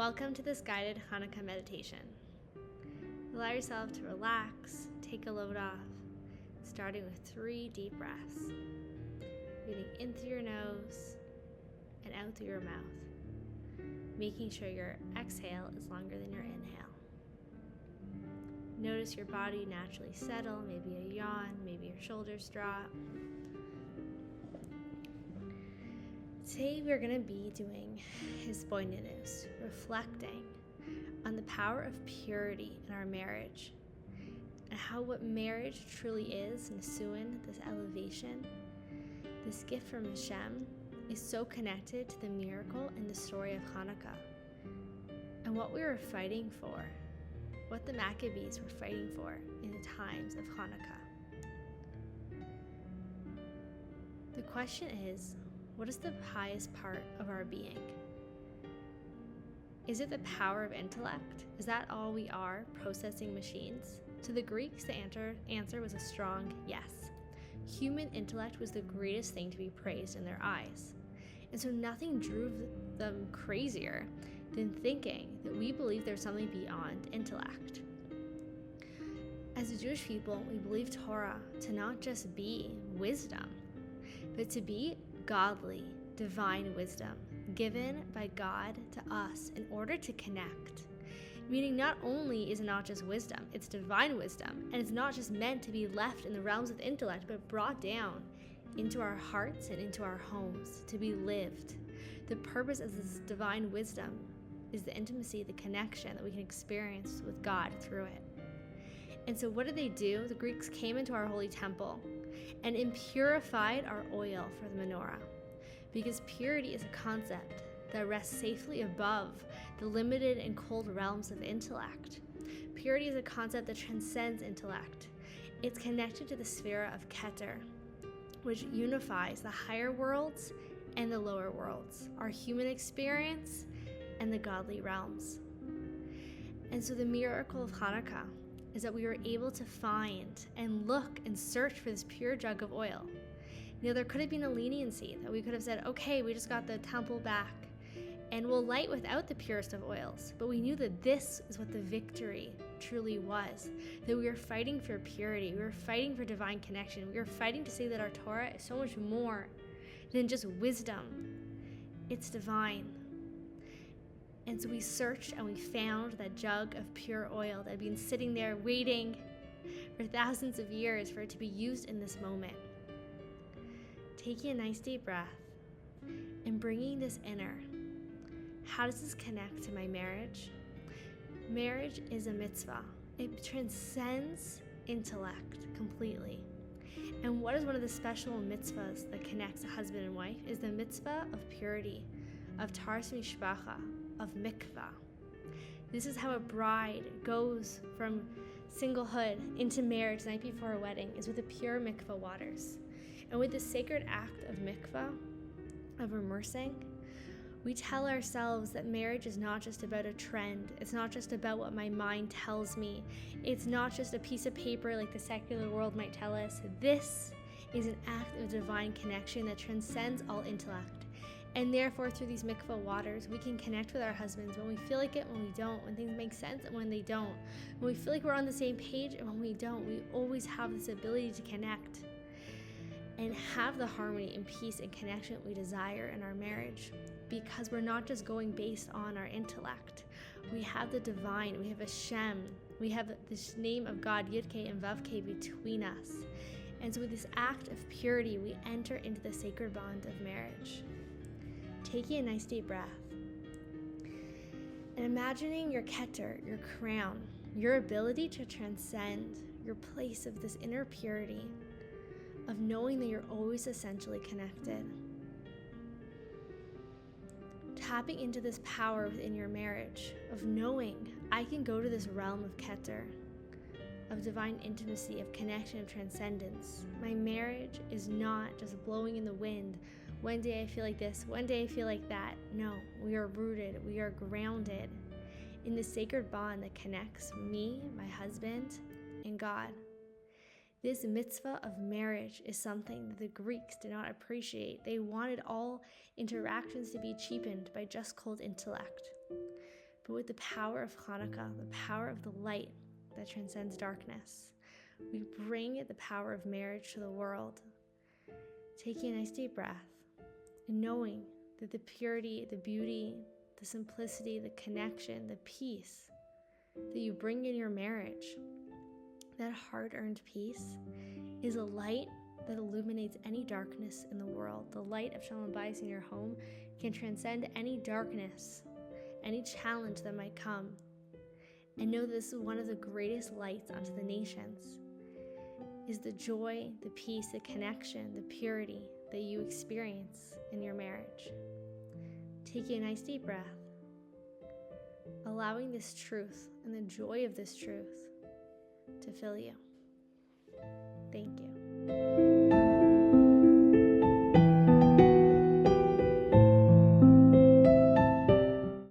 Welcome to this guided Chanukah meditation. Allow yourself to relax, take a load off, starting with 3 deep breaths. Breathing in through your nose and out through your mouth, making sure your exhale is longer than your inhale. Notice your body naturally settle, maybe a yawn, maybe your shoulders drop. Today we're going to be doing hisbonenus, reflecting on the power of purity in our marriage and how what marriage truly is, nisuin, this elevation, this gift from Hashem, is so connected to the miracle in the story of Chanukah and what we were fighting for, what the Maccabees were fighting for in the times of Chanukah. The question is, what is the highest part of our being? Is it the power of intellect? Is that all we are, processing machines? To the Greeks, the answer was a strong yes. Human intellect was the greatest thing to be praised in their eyes. And so nothing drove them crazier than thinking that we believe there's something beyond intellect. As a Jewish people, we believe Torah to not just be wisdom, but to be godly, divine wisdom given by God to us in order to connect. Meaning not only is it not just wisdom, it's divine wisdom, and it's not just meant to be left in the realms of intellect, but brought down into our hearts and into our homes to be lived. The purpose of this divine wisdom is the intimacy, the connection that we can experience with God through it. And so what did they do? The Greeks came into our holy temple and impurified our oil for the menorah, because purity is a concept that rests safely above the limited and cold realms of intellect. Purity is a concept that transcends intellect. It's connected to the sphere of Keter, which unifies the higher worlds and the lower worlds, our human experience and the godly realms. And so the miracle of Chanukah is that we were able to find and look and search for this pure jug of oil. There could have been a leniency that we could have said, okay, we just got the temple back and we'll light without the purest of oils. But we knew that this is what the victory truly was, that we were fighting for purity, we were fighting for divine connection, we were fighting to say that our Torah is so much more than just wisdom. It's divine. And so we searched and we found that jug of pure oil that had been sitting there waiting for thousands of years for it to be used in this moment. Taking a nice deep breath and bringing this inner. How does this connect to my marriage? Marriage is a mitzvah. It transcends intellect completely. And what is one of the special mitzvahs that connects a husband and wife is the mitzvah of purity, of taras mishpacha, of mikveh. This is how a bride goes from singlehood into marriage the night before a wedding, is with the pure mikveh waters. And with the sacred act of mikveh, of immersing, we tell ourselves that marriage is not just about a trend. It's not just about what my mind tells me. It's not just a piece of paper like the secular world might tell us. This is an act of divine connection that transcends all intellect. And therefore, through these mikveh waters, we can connect with our husbands when we feel like it, when we don't, when things make sense and when they don't, when we feel like we're on the same page and when we don't. We always have this ability to connect and have the harmony and peace and connection we desire in our marriage, because we're not just going based on our intellect. We have the divine, we have Hashem, we have this name of God, Yud-K and Vav-K, between us. And so with this act of purity, we enter into the sacred bond of marriage. Taking a nice deep breath and imagining your keter, your crown, your ability to transcend, your place of this inner purity, of knowing that you're always essentially connected. Tapping into this power within your marriage, of knowing I can go to this realm of keter, of divine intimacy, of connection, of transcendence. My marriage is not just blowing in the wind. One day I feel like this, one day I feel like that. No, we are rooted, we are grounded in the sacred bond that connects me, my husband, and God. This mitzvah of marriage is something that the Greeks did not appreciate. They wanted all interactions to be cheapened by just cold intellect. but with the power of Chanukah, the power of the light that transcends darkness, we bring the power of marriage to the world. Taking a nice deep breath and knowing that the purity, the beauty, the simplicity, the connection, the peace that you bring in your marriage, that hard-earned peace, is a light that illuminates any darkness in the world. The light of Shalom Bayis in your home can transcend any darkness, any challenge that might come. And know this is one of the greatest lights onto the nations, is the joy, the peace, the connection, the purity that you experience in your marriage. Taking a nice deep breath, allowing this truth and the joy of this truth to fill you. Thank you.